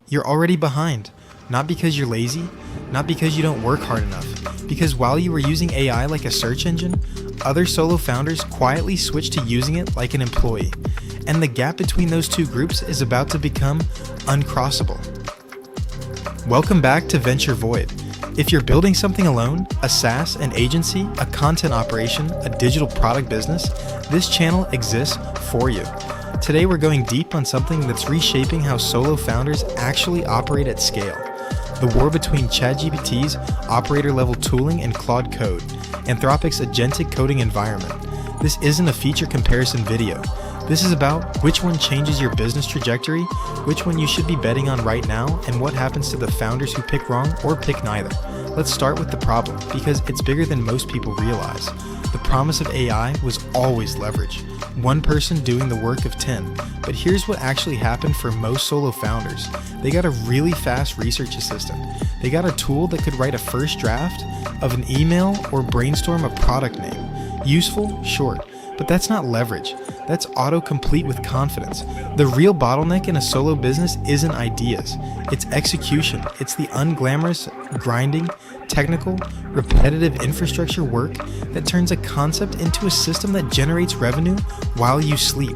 You're already behind, not because you're lazy, not because you don't work hard enough, because while you were using AI like a search engine, other solo founders quietly switched to using it like an employee. And the gap between those two groups is about to become uncrossable. Welcome back to Venture Void. If you're building something alone, a SaaS, an agency, a content operation, a digital product business, this channel exists for you. Today we're going deep on something that's reshaping how solo founders actually operate at scale. The war between ChatGPT's operator-level tooling and Claude Code, Anthropic's agentic coding environment. This isn't a feature comparison video. This is about which one changes your business trajectory, which one you should be betting on right now, and what happens to the founders who pick wrong or pick neither. Let's start with the problem, because it's bigger than most people realize. The promise of AI was always leverage. One person doing the work of 10. But here's what actually happened for most solo founders. They got a really fast research assistant. They got a tool that could write a first draft of an email or brainstorm a product name. Useful? Sure. But that's not leverage. That's autocomplete with confidence. The real bottleneck in a solo business isn't ideas. It's execution. It's the unglamorous, grinding, technical, repetitive infrastructure work that turns a concept into a system that generates revenue while you sleep.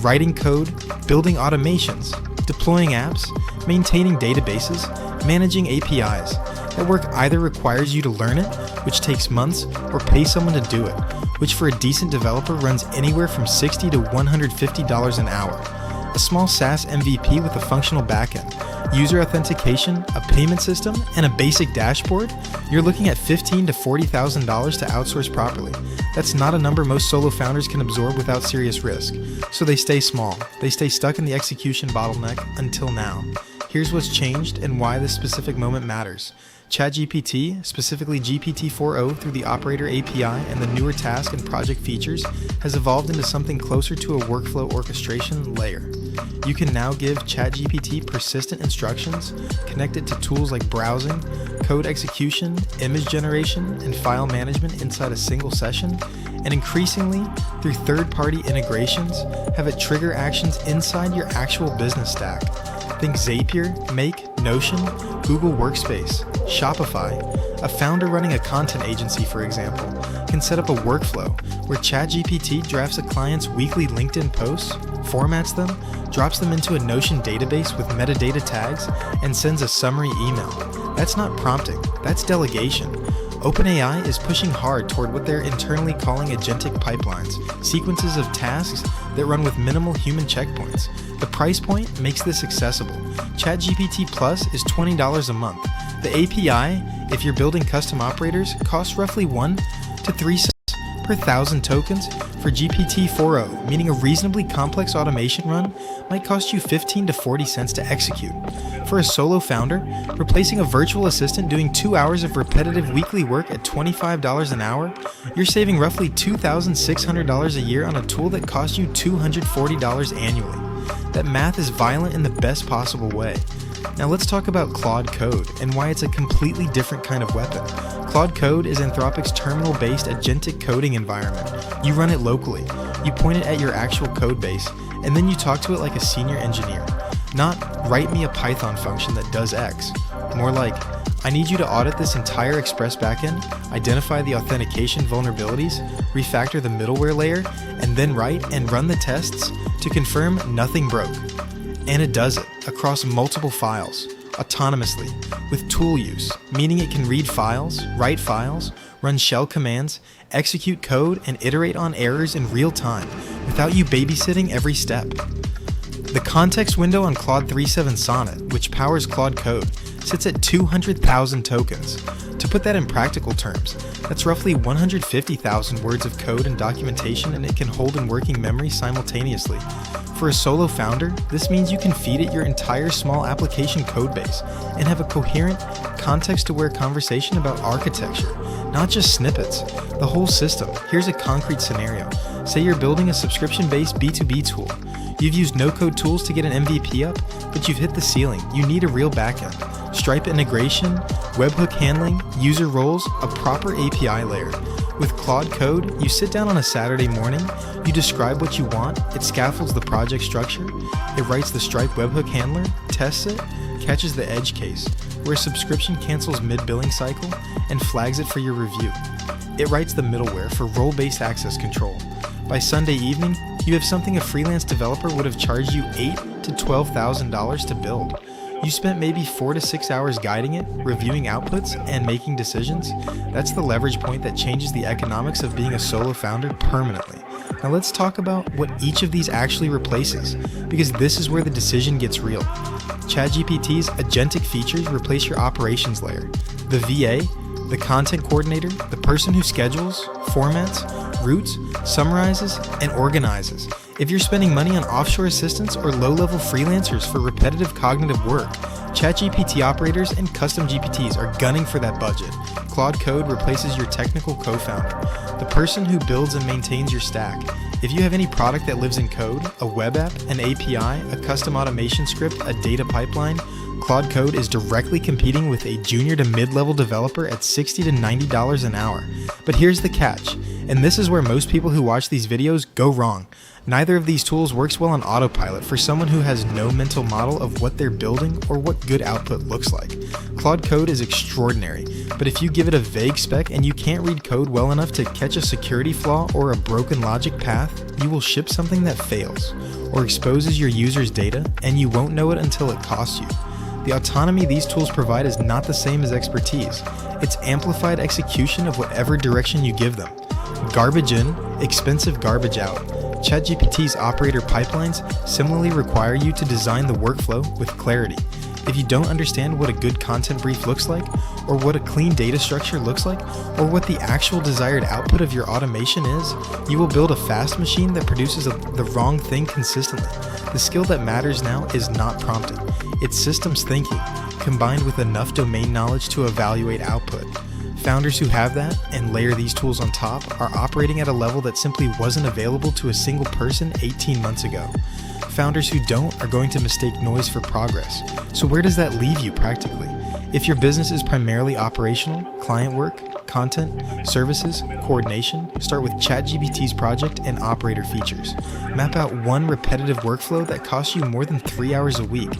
Writing code, building automations, deploying apps, maintaining databases, managing APIs. That work either requires you to learn it, which takes months, or pay someone to do it, which for a decent developer runs anywhere from $60 to $150 an hour. A small SaaS MVP with a functional backend, user authentication, a payment system, and a basic dashboard, you're looking at $15,000 to $40,000 to outsource properly. That's not a number most solo founders can absorb without serious risk. So they stay small. They stay stuck in the execution bottleneck until now. Here's what's changed and why this specific moment matters. ChatGPT, specifically GPT-4o through the Operator API and the newer task and project features, has evolved into something closer to a workflow orchestration layer. You can now give ChatGPT persistent instructions, connect it to tools like browsing, code execution, image generation, and file management inside a single session, and increasingly, through third-party integrations, have it trigger actions inside your actual business stack. Think Zapier, Make, Notion, Google Workspace, Shopify. A founder running a content agency, for example, can set up a workflow where ChatGPT drafts a client's weekly LinkedIn posts, formats them, drops them into a Notion database with metadata tags, and sends a summary email. That's not prompting, that's delegation. OpenAI is pushing hard toward what they're internally calling agentic pipelines, sequences of tasks that run with minimal human checkpoints. The price point makes this accessible. ChatGPT Plus is $20 a month. The API, if you're building custom operators, costs roughly 1 to 3 cents per 1,000 tokens. For GPT-4o, meaning a reasonably complex automation run, might cost you 15 to 40 cents to execute. For a solo founder, replacing a virtual assistant doing 2 hours of repetitive weekly work at $25 an hour, you're saving roughly $2,600 a year on a tool that costs you $240 annually. That math is violent in the best possible way. Now let's talk about Claude Code and why it's a completely different kind of weapon. Claude Code is Anthropic's terminal-based agentic coding environment. You run it locally, you point it at your actual code base, and then you talk to it like a senior engineer. Not, write me a Python function that does X. More like, I need you to audit this entire Express backend, identify the authentication vulnerabilities, refactor the middleware layer, and then write and run the tests to confirm nothing broke. And it does it across multiple files, autonomously, with tool use, meaning it can read files, write files, run shell commands, execute code, and iterate on errors in real time, without you babysitting every step. The context window on Claude 3.7 Sonnet, which powers Claude Code, sits at 200,000 tokens. To put that in practical terms, that's roughly 150,000 words of code and documentation, and it can hold in working memory simultaneously. For a solo founder, this means you can feed it your entire small application codebase and have a coherent, context-aware conversation about architecture, not just snippets, the whole system. Here's a concrete scenario. Say you're building a subscription-based B2B tool. You've used no-code tools to get an MVP up, but you've hit the ceiling. You need a real backend. Stripe integration, webhook handling, user roles, a proper API layer. With Claude Code, you sit down on a Saturday morning, you describe what you want, it scaffolds the project structure, it writes the Stripe webhook handler, tests it, catches the edge case, where a subscription cancels mid-billing cycle, and flags it for your review. It writes the middleware for role-based access control. By Sunday evening, you have something a freelance developer would have charged you $8,000 to $12,000 to build. You spent maybe 4 to 6 hours guiding it, reviewing outputs, and making decisions. That's the leverage point that changes the economics of being a solo founder permanently. Now let's talk about what each of these actually replaces, because this is where the decision gets real. ChatGPT's agentic features replace your operations layer. The VA, the content coordinator, the person who schedules, formats, routes, summarizes, and organizes. If you're spending money on offshore assistants or low-level freelancers for repetitive cognitive work, ChatGPT operators and custom GPTs are gunning for that budget. Claude Code replaces your technical co-founder, the person who builds and maintains your stack. If you have any product that lives in code, a web app, an API, a custom automation script, a data pipeline, Claude Code is directly competing with a junior to mid-level developer at $60 to $90 an hour. But here's the catch, and this is where most people who watch these videos go wrong. Neither of these tools works well on autopilot for someone who has no mental model of what they're building or what good output looks like. Claude Code is extraordinary, but if you give it a vague spec and you can't read code well enough to catch a security flaw or a broken logic path, you will ship something that fails or exposes your user's data, and you won't know it until it costs you. The autonomy these tools provide is not the same as expertise. It's amplified execution of whatever direction you give them. Garbage in, expensive garbage out. ChatGPT's operator pipelines similarly require you to design the workflow with clarity. If you don't understand what a good content brief looks like, or what a clean data structure looks like, or what the actual desired output of your automation is, you will build a fast machine that produces the wrong thing consistently. The skill that matters now is not prompting. It's systems thinking, combined with enough domain knowledge to evaluate output. Founders who have that and layer these tools on top are operating at a level that simply wasn't available to a single person 18 months ago. Founders who don't are going to mistake noise for progress. So where does that leave you practically? If your business is primarily operational, client work, content, services, coordination, start with ChatGPT's project and operator features. Map out one repetitive workflow that costs you more than 3 hours a week.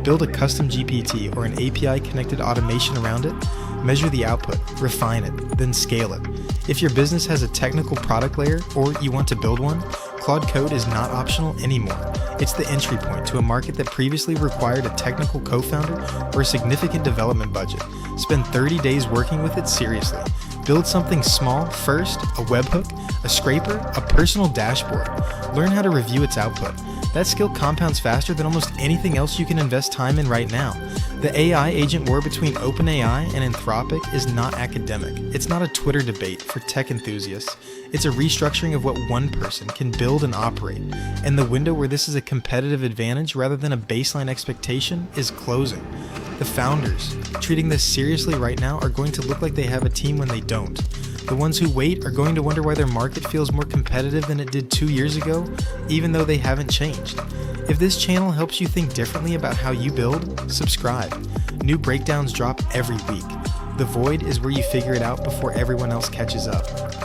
Build a custom GPT or an API-connected automation around it. Measure the output, refine it, then scale it. If your business has a technical product layer or you want to build one, Claude Code is not optional anymore. It's the entry point to a market that previously required a technical co-founder or a significant development budget. Spend 30 days working with it seriously. Build something small first, a webhook, a scraper, a personal dashboard. Learn how to review its output. That skill compounds faster than almost anything else you can invest time in right now. The AI agent war between OpenAI and Anthropic is not academic. It's not a Twitter debate for tech enthusiasts. It's a restructuring of what one person can build and operate. And the window where this is a competitive advantage rather than a baseline expectation is closing. The founders treating this seriously right now are going to look like they have a team when they don't. The ones who wait are going to wonder why their market feels more competitive than it did 2 years ago, even though they haven't changed. If this channel helps you think differently about how you build, subscribe. New breakdowns drop every week. The void is where you figure it out before everyone else catches up.